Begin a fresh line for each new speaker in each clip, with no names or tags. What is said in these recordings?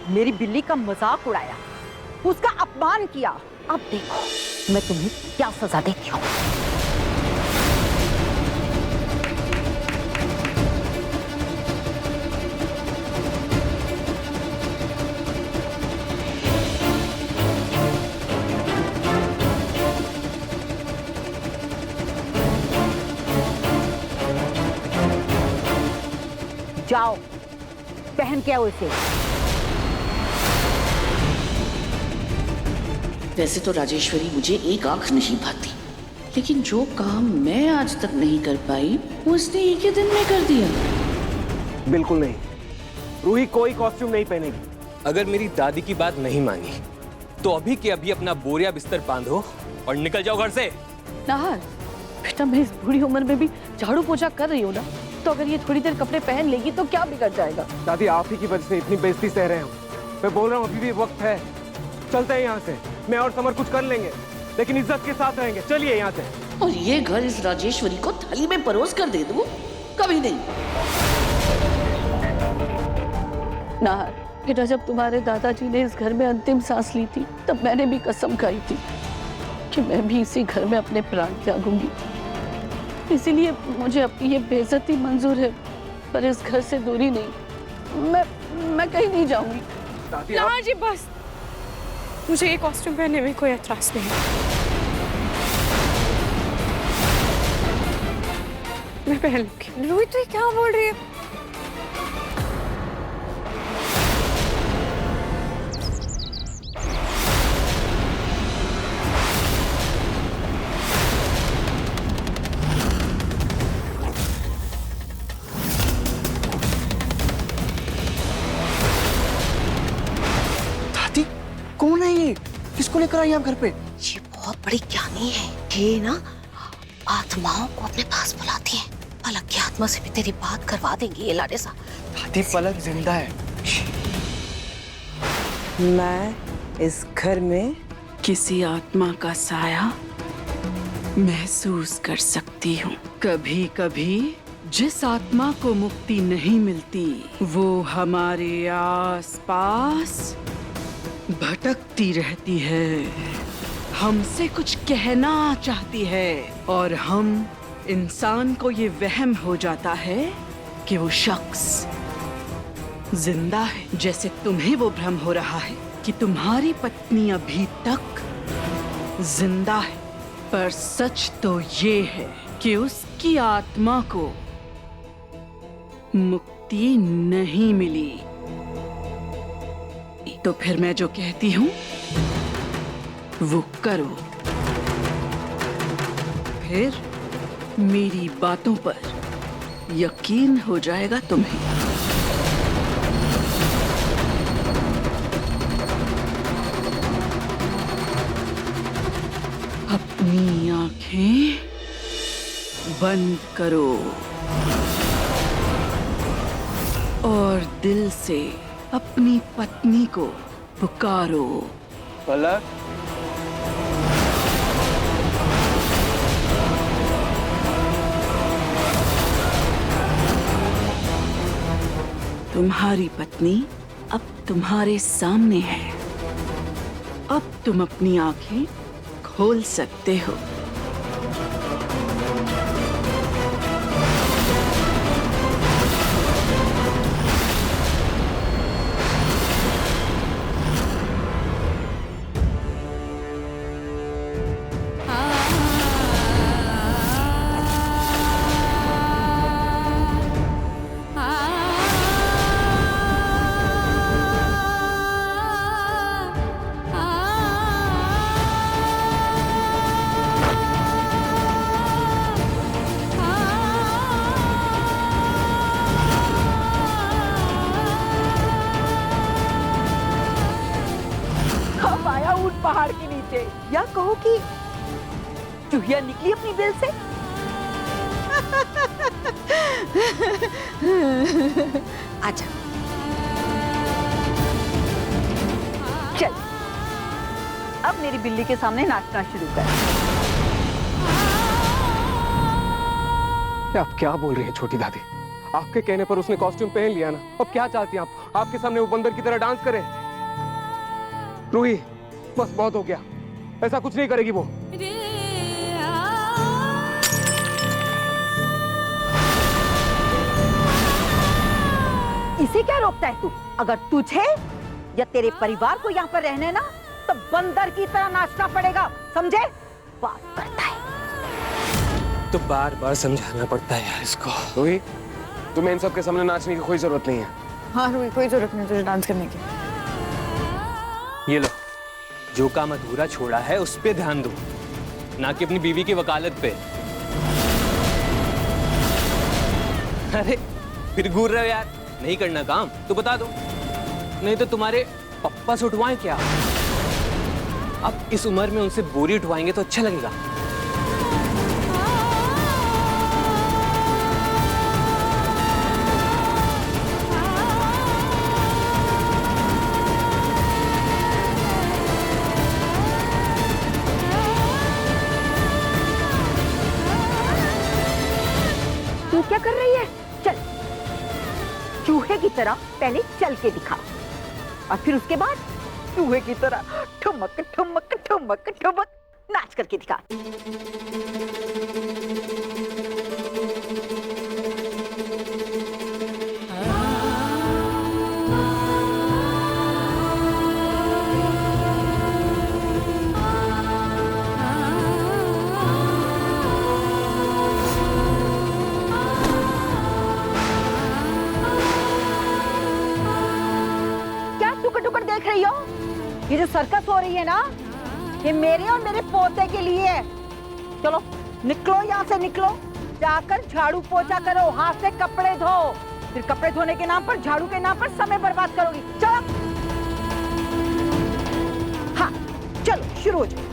मेरी बिल्ली का मजाक उड़ाया, उसका अपमान किया। अब देखो मैं तुम्हें क्या सजा देती हूँ। जाओ पहन के आओ इसे।
वैसे तो राजेश्वरी मुझे एक आंख नहीं भाती, लेकिन जो काम मैं आज तक नहीं कर पाई वो उसने एक ही दिन में कर दिया।
बिल्कुल नहीं, रूही कोई कॉस्ट्यूम नहीं पहनेगी।
अगर मेरी दादी की बात नहीं मानी तो अभी के अभी अपना बोरिया बिस्तर बांधो और निकल जाओ घर से।
नाहर, बेटा मैं इस बुरी उम्र में भी झाड़ू पोछा कर रही हूँ ना, तो अगर ये थोड़ी देर कपड़े पहन लेगी तो क्या बिगड़ जाएगा।
दादी आप ही की वजह से इतनी बेइज्जती सह रहे हैं। मैं बोल रहा हूँ अभी भी वक्त है, चलते हैं यहाँ से। मैं और समर कुछ कर लेंगे, लेकिन इज्जत के साथ रहेंगे। चलिए यहाँ से।
और ये घर इस राजेश्वरी को थाली में परोस कर दे दूं? कभी नहीं।
नाहर, बेटा जब तुम्हारे दादाजी ने इस घर में अंतिम सांस ली थी तब मैंने भी कसम खाई थी कि मैं भी इसी घर में अपने प्राण त्यागूंगी। इसीलिए मुझे अपनी ये बेइज्जती मंजूर है, पर इस घर से दूरी नहीं। मैं कहीं नहीं जाऊंगी।
नाहर जी बस, मुझे ये कॉस्ट्यूम पहनने में कोई एतराज नहीं है। मैं पहन लूंगी। रूही तो क्या बोल रही है?
कौन है ये? किसको लेकर आई आप घर पे?
ये बहुत बड़ी ज्ञानी है। ये ना आत्माओं को अपने पास बुलाती है। पलक की आत्मा से भी तेरी बात करवा देंगी ये लाडे सा।
दादी पलक जिंदा है।
मैं इस घर में किसी आत्मा का साया महसूस कर सकती हूँ। कभी कभी जिस आत्मा को मुक्ति नहीं मिलती वो हमारे आसपास भटकती रहती है, हमसे कुछ कहना चाहती है और हम इंसान को ये वहम हो जाता है कि वो शख्स जिंदा है। जैसे तुम्हें वो भ्रम हो रहा है कि तुम्हारी पत्नी अभी तक जिंदा है, पर सच तो ये है कि उसकी आत्मा को मुक्ति नहीं मिली। तो फिर मैं जो कहती हूँ वो करो, फिर मेरी बातों पर यकीन हो जाएगा तुम्हें। अपनी आंखें बंद करो और दिल से अपनी पत्नी को पुकारो।
पलक,
तुम्हारी पत्नी अब तुम्हारे सामने है। अब तुम अपनी आंखें खोल सकते हो।
पहाड़ के नीचे, या कहो कि चूहिया निकली अपनी बिल से। आजा, चल अब मेरी बिल्ली के सामने नाचना शुरू कर।
आप क्या बोल रही हैं छोटी दादी? आपके कहने पर उसने कॉस्ट्यूम पहन लिया ना, अब क्या चाहती हैं आप? आपके सामने वो बंदर की तरह डांस करे? रूही, बस बहुत हो गया, ऐसा कुछ नहीं करेगी वो।
इसे क्या रोकता है तू? अगर तुझे या तेरे परिवार को यहाँ पर रहने ना, तो बंदर की तरह नाचना पड़ेगा, समझे? बात करता है
तो बार बार समझाना पड़ता है यार इसको।
रूही, तुम्हें इन सब के सामने नाचने की कोई जरूरत नहीं है।
हाँ रूही, कोई जरूरत नहीं तुझे डांस करने की।
ये लो, जो काम अधूरा छोड़ा है उस पे ध्यान दो, ना कि अपनी बीवी की वकालत पे। अरे फिर घूर रहे हो यार, नहीं करना काम तो बता दो, नहीं तो तुम्हारे पप्पा से उठवाएं क्या? अब इस उम्र में उनसे बोरी उठवाएंगे तो अच्छा लगेगा।
तू क्या कर रही है? चल, चूहे की तरह पहले चल के दिखा, और फिर उसके बाद चूहे की तरह ठुमक ठुमक ठुमक ठुमक नाच करके दिखा। क्या टुकड़ टुकड़ देख रही हो? ये जो सर्कस हो रही है ना, ये मेरे और मेरे पोते के लिए है। चलो निकलो यहाँ से, निकलो, जाकर झाड़ू पोछा करो, हाथ से कपड़े धो, फिर कपड़े धोने के नाम पर, झाड़ू के नाम पर समय बर्बाद करोगी। चलो, हाँ चलो शुरू हो जाओ।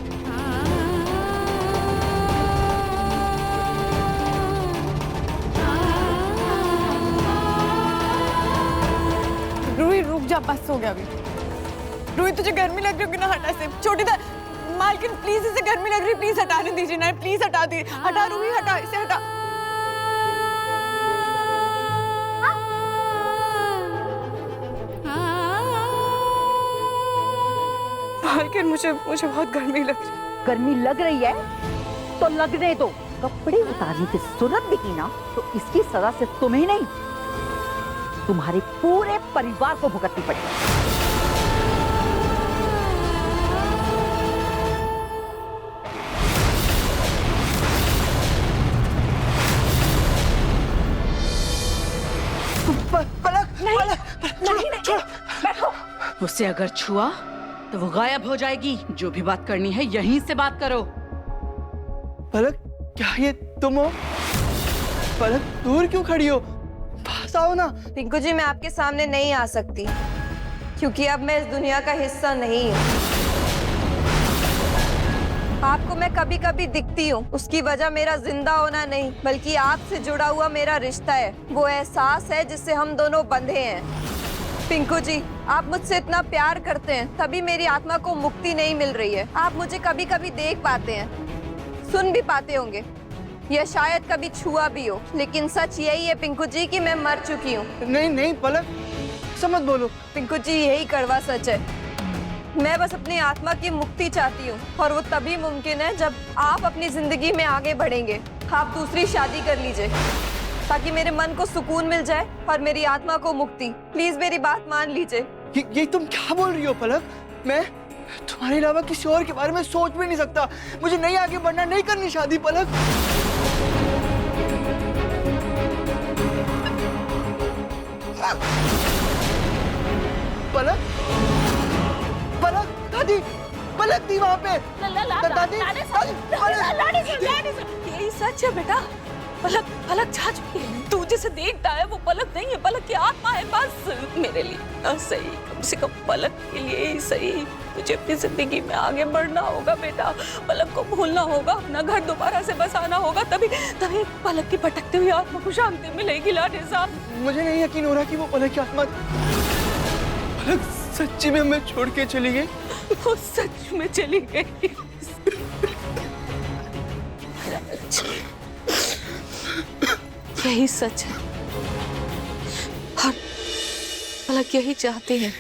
रूही रुक जा, बस हो गया अभी। रूही तुझे गर्मी लग रही होगी ना, हटा से। छोटी दा मालकिन प्लीज, इसे गर्मी लग रही, प्लीज हटाने दीजिए ना, प्लीज हटा दीजिए। हटा रूही, हटा इसे, हटा। मालकिन मुझे बहुत गर्मी लग रही है।
गर्मी लग रही है तो लगने दो। कपड़े उतारने की जरूरत भी की ना, तो इसकी सजा से तुम्हें नहीं, तुम्हारे पूरे परिवार को भुगतनी पड़ेगी।
उसे अगर छुआ तो वो गायब हो जाएगी। जो भी बात करनी है यहीं से बात करो।
पलक, क्या ये तुम हो? पलक, दूर क्यों खड़ी हो? पास आओ ना।
पिंकू जी, मैं आपके सामने नहीं आ सकती क्योंकि अब मैं इस दुनिया का हिस्सा नहीं हूँ। आपको मैं कभी कभी दिखती हूँ, उसकी वजह मेरा जिंदा होना नहीं बल्कि आपसे जुड़ा हुआ मेरा रिश्ता है, वो एहसास है जिससे हम दोनों बंधे हैं। पिंकू जी, आप मुझसे इतना प्यार करते हैं तभी मेरी आत्मा को मुक्ति नहीं मिल रही है। आप मुझे कभी कभी देख पाते हैं, सुन भी पाते होंगे, या शायद कभी छुआ भी हो, लेकिन सच यही है पिंकू जी कि मैं मर चुकी हूँ।
नहीं नहीं पलक, समझ बोलो।
पिंकू जी, यही कड़वा सच है। मैं बस अपनी आत्मा की मुक्ति चाहती हूँ, और वो तभी मुमकिन है जब आप अपनी जिंदगी में आगे बढ़ेंगे। आप दूसरी शादी कर लीजिए ताकि मेरे मन को सुकून मिल जाए और मेरी आत्मा को मुक्ति। प्लीज मेरी बात मान लीजिए।
ये तुम क्या बोल रही हो पलक? मैं तुम्हारे अलावा किसी और के बारे में सोच भी नहीं सकता। मुझे नहीं आगे बढ़ना, नहीं करनी शादी पलक। पलक, पलक, दादी, पलक थी वहाँ पे। दादी,
यही सच है बेटा। पलक जा चुकी है। तू जिसे देखता है वो पलक नहीं है, पलक की आत्मा है बस। मेरे लिए सही, कम से कम पलक के लिए ही सही। तुझे अपनी जिंदगी में आगे बढ़ना होगा बेटा, पलक को भूलना होगा, अपना घर दोबारा से बसाना होगा, तभी पलक की भटकती हुई आत्मा को शांति मिलेगी। लाडे साहब,
मुझे नहीं यकीन हो रहा कि वो पलक की आत्मा पलक सच्ची में हमें छोड़ के चली गई।
वो सच में चली गई। यही सच है।
पलक यही चाहती है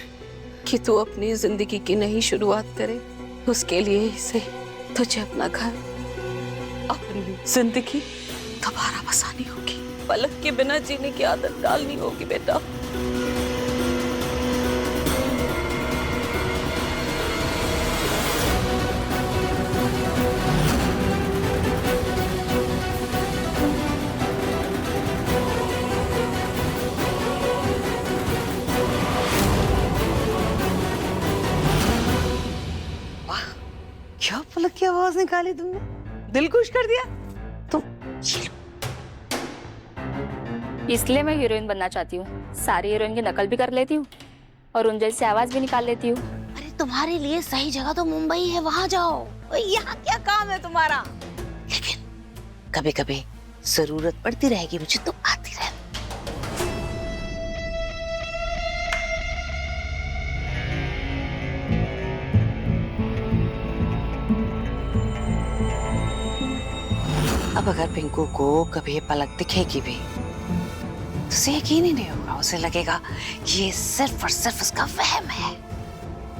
कि तू अपनी जिंदगी की नई शुरुआत करे। उसके लिए इसे तुझे अपना घर, अपनी जिंदगी दोबारा बसानी होगी। पलक के बिना जीने की आदत डालनी होगी बेटा।
क्या पलक की आवाज निकाली तुमने? दिल खुश कर दिया तुम।
इसलिए मैं हीरोइन बनना चाहती हूँ। सारी हीरोइन की नकल भी कर लेती हूँ और उन जैसी आवाज भी निकाल लेती हूँ।
अरे तुम्हारे लिए सही जगह तो मुंबई है, वहां जाओ। यहाँ क्या काम है तुम्हारा? लेकिन कभी कभी जरूरत पड़ती रहेगी मुझे, तो आती रहे। अब अगर पिंकू को कभी पलक दिखेगी भी तो उसे यकीन ही नहीं होगा। उसे लगेगा ये सिर्फ और सिर्फ उसका वहम है।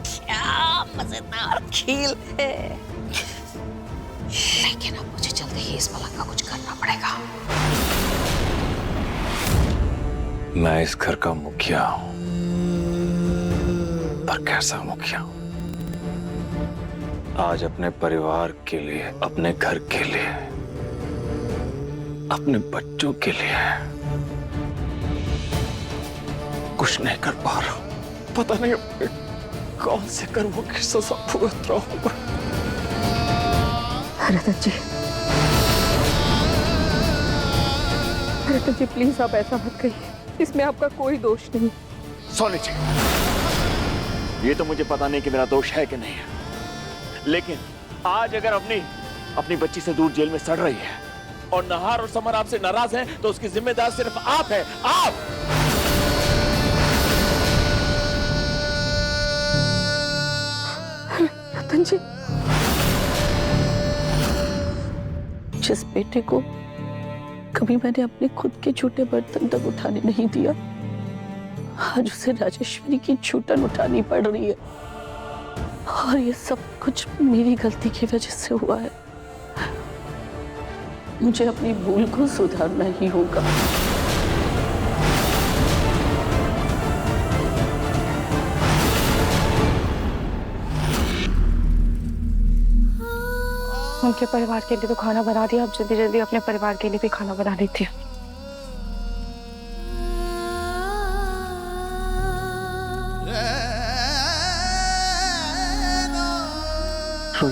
क्या मजेदार खेल है। लेकिन अब मुझे जल्दी ही इस पलक का कुछ करना पड़ेगा।
मैं इस घर का मुखिया हूं, पर कैसा मुखिया हूं? आज अपने परिवार के लिए, अपने घर के लिए, अपने बच्चों के लिए कुछ नहीं कर पा रहा हूं। पता नहीं कौन से कर्मों की सजा भुगत रहा हूं।
रतन जी प्लीज आप ऐसा मत कहिए, इसमें आपका कोई दोष नहीं।
सोनी जी, ये तो मुझे पता नहीं कि मेरा दोष है कि नहीं है, लेकिन आज अगर अपनी बच्ची से दूर जेल में सड़ रही है और नहार और समर आपसे नाराज हैं, तो उसकी जिम्मेदार सिर्फ आप हैं। आप।
रतन जी,
जिस बेटे को कभी मैंने अपने खुद के झूठे बर्तन तक उठाने नहीं दिया, आज उसे राजेश्वरी की झूठन उठानी पड़ रही है। और ये सब कुछ मेरी गलती की वजह से हुआ है। मुझे अपनी भूल को सुधारना ही होगा।
उनके परिवार के लिए तो खाना बना दिया, अब जल्दी जल्दी अपने परिवार के लिए भी खाना बना लेती हूँ।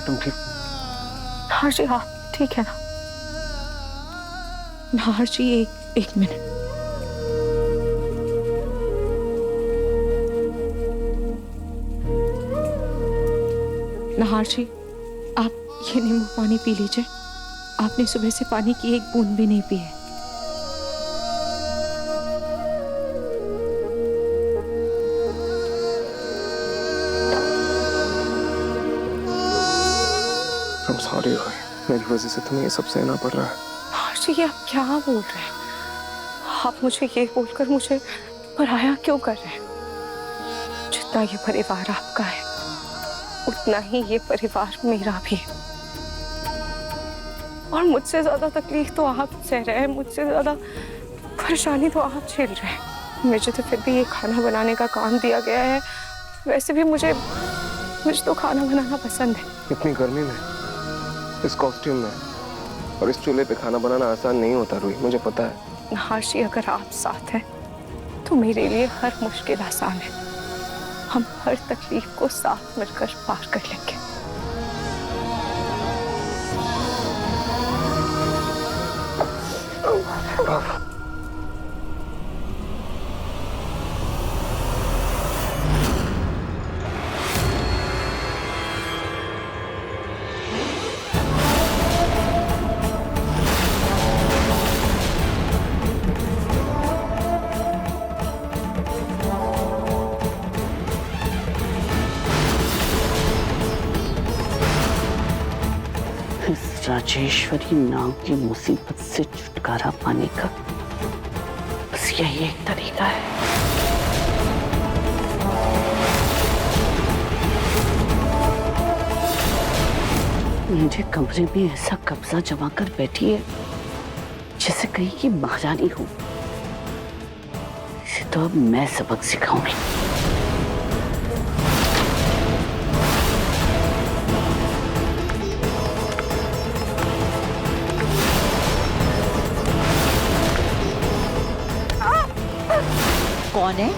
तुम ठीक?
हाँ जी, हाँ ठीक है ना। नाहर जी एक मिनट। नाहर जी, आप ये नींबू पानी पी लीजिए। आपने सुबह से पानी की एक बूंद भी नहीं पी है।
सॉरी, मेरी वजह से तुम्हें ये सब सहना पड़ रहा है।
नाहर जी, ये आप क्या बोल रहे हैं? आप मुझे ये बोलकर मुझे पराया क्यों कर रहे हैं? जितना ये परिवार आपका है, उतना ही ये परिवार मेरा भी है। और मुझसे ज्यादा तकलीफ तो आप सह रहे हैं, मुझसे ज्यादा परेशानी तो आप झेल रहे हैं। मुझे तो फिर भी ये खाना बनाने का काम दिया गया है। वैसे भी मुझे तो खाना बनाना पसंद है।
इतनी गर्मी में, इस कॉस्ट्यूम में और इस चूल्हे पे खाना बनाना आसान नहीं होता रूही, मुझे पता है।
नाहर जी, अगर आप साथ हैं तो मेरे लिए हर मुश्किल आसान है। हम हर तकलीफ को साथ मिलकर पार कर लेंगे।
राजेश्वरी नाम की मुसीबत से छुटकारा पाने का बस यही एक तरीका है। मेरे कमरे में ऐसा कब्जा जमा कर बैठी है जैसे कहीं की महारानी हो। इसे तो अब मैं सबक सिखाऊंगी।
कौन है?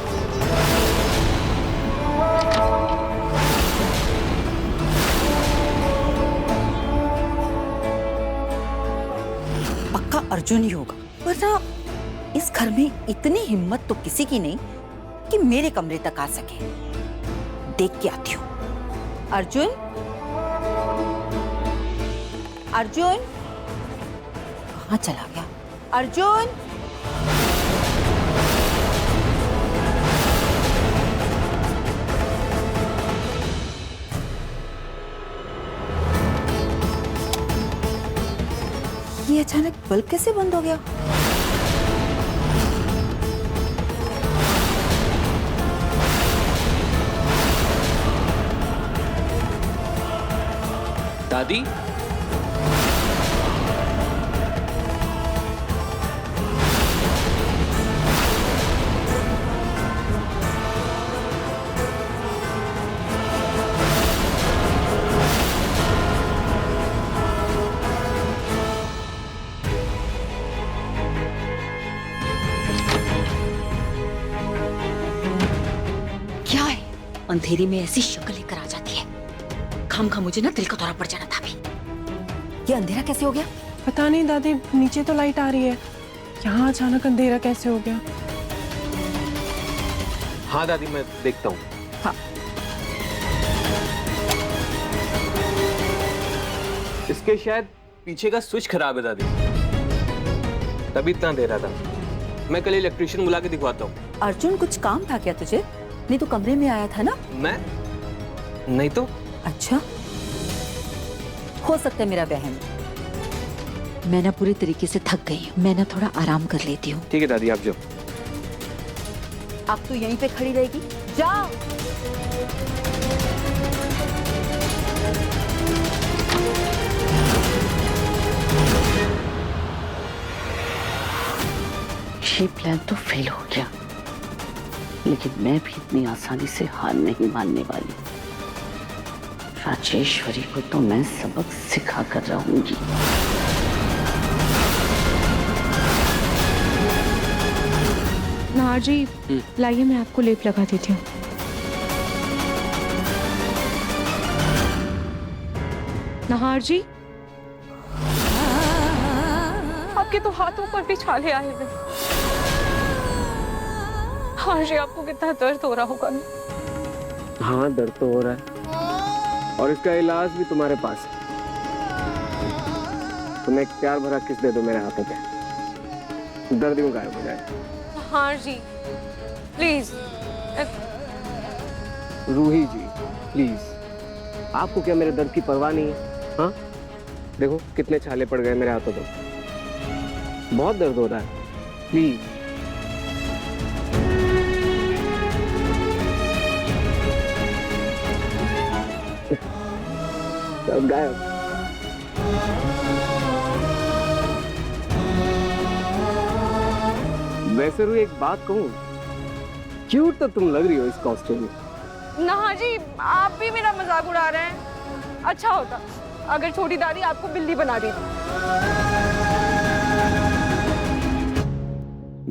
पक्का अर्जुन ही होगा, वरना इस घर में इतनी हिम्मत तो किसी की नहीं कि मेरे कमरे तक आ सके। देख के आती हूँ। अर्जुन, अर्जुन कहाँ चला गया? अर्जुन, ये अचानक बल्ब कैसे बंद हो गया?
दादी,
क्या है? अंधेरे में ऐसी शक्ल लेकर आ जाती है। खामखा मुझे ना दिल का दौरा पड़ जाना था अभी। ये अंधेरा कैसे हो गया?
पता नहीं दादी, नीचे तो लाइट आ रही है, यहाँ अचानक अंधेरा कैसे हो गया?
हाँ दादी, मैं देखता हूँ।
हाँ।
इसके शायद पीछे का स्विच खराब है दादी, तभी इतना दे रहा था। मैं कल इलेक्ट्रिशियन बुला के दिखवाता हूँ।
अर्जुन, कुछ काम था क्या तुझे? नहीं तो कमरे में आया था ना?
मैं नहीं तो।
अच्छा, हो सकता है मेरा वहम। मैं ना पूरी तरीके से थक गई हूँ, मैं ना थोड़ा आराम कर लेती हूँ।
ठीक है दादी, आप जाओ।
अब तू यहीं पे खड़ी रहेगी? जा।
ये प्लान तो फेल हो गया, लेकिन मैं भी इतनी आसानी से हार नहीं मानने वाली। राजेश्वरी को तो मैं सबक सिखा कर रहूंगी।
नाहर जी, लाइए मैं आपको लेप लगा देती हूँ। नाहर जी, आपके तो हाथों पर भी छाले आए हुए। नाहर जी, आपको कितना दर्द हो रहा होगा ना?
हाँ, दर्द तो हो रहा है और इसका इलाज भी तुम्हारे पास है। तुम एक प्यार भरा किस दे दो मेरे हाथों पे, दर्द यूं गायब हो जाए।
नाहर जी, प्लीज।
रूही जी, प्लीज, आपको क्या मेरे दर्द की परवाह नहीं है? हाँ, देखो कितने छाले पड़ गए मेरे हाथों पे, बहुत दर्द हो रहा है। प्लीज। सब गायब। वैसे रूही, एक बात कहूं, क्यूट तो तुम लग रही हो इस कॉस्ट्यूम में।
नाहर जी, आप भी मेरा मजाक उड़ा रहे हैं। अच्छा होता अगर छोटी दादी आपको बिल्ली बना दी।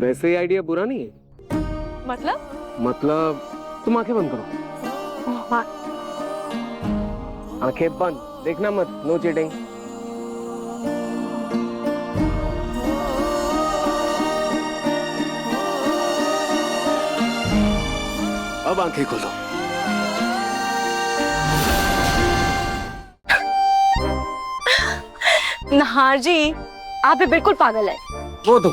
वैसे ही आइडिया बुरा नहीं है। मतलब तुम आंखें बंद करो। आंखें बंद, देखना मत, नो चीटिंग। अब आंखें खोलो।
नाहर जी, आप भी बिल्कुल पागल है।
वो तो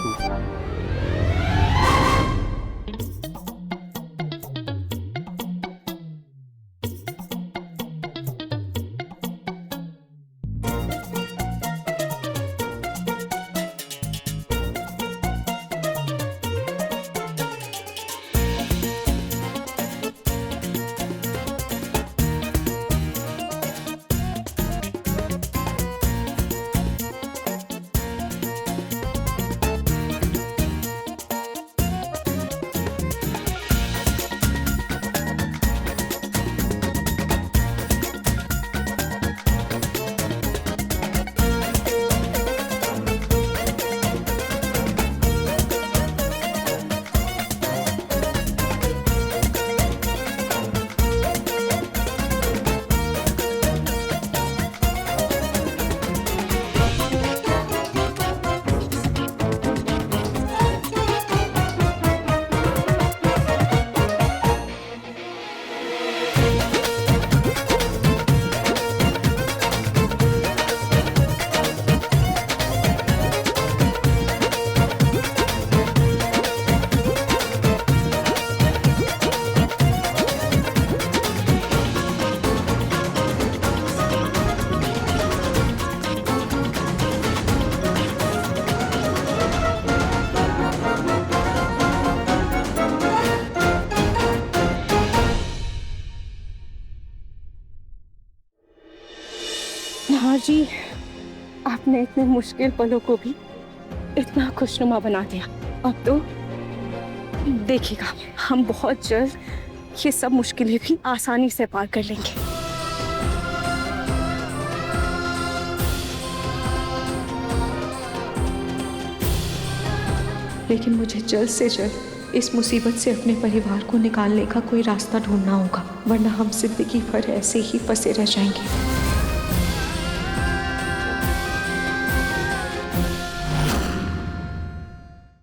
नहार जी, आपने इतने मुश्किल पलों को भी इतना खुशनुमा बना दिया। अब तो देखिएगा, हम बहुत जल्द ये सब मुश्किलें भी आसानी से पार कर लेंगे।
लेकिन मुझे जल्द से जल्द इस मुसीबत से अपने परिवार को निकालने का कोई रास्ता ढूंढना होगा, वरना हम जिंदगी भर ऐसे ही फंसे रह जाएंगे।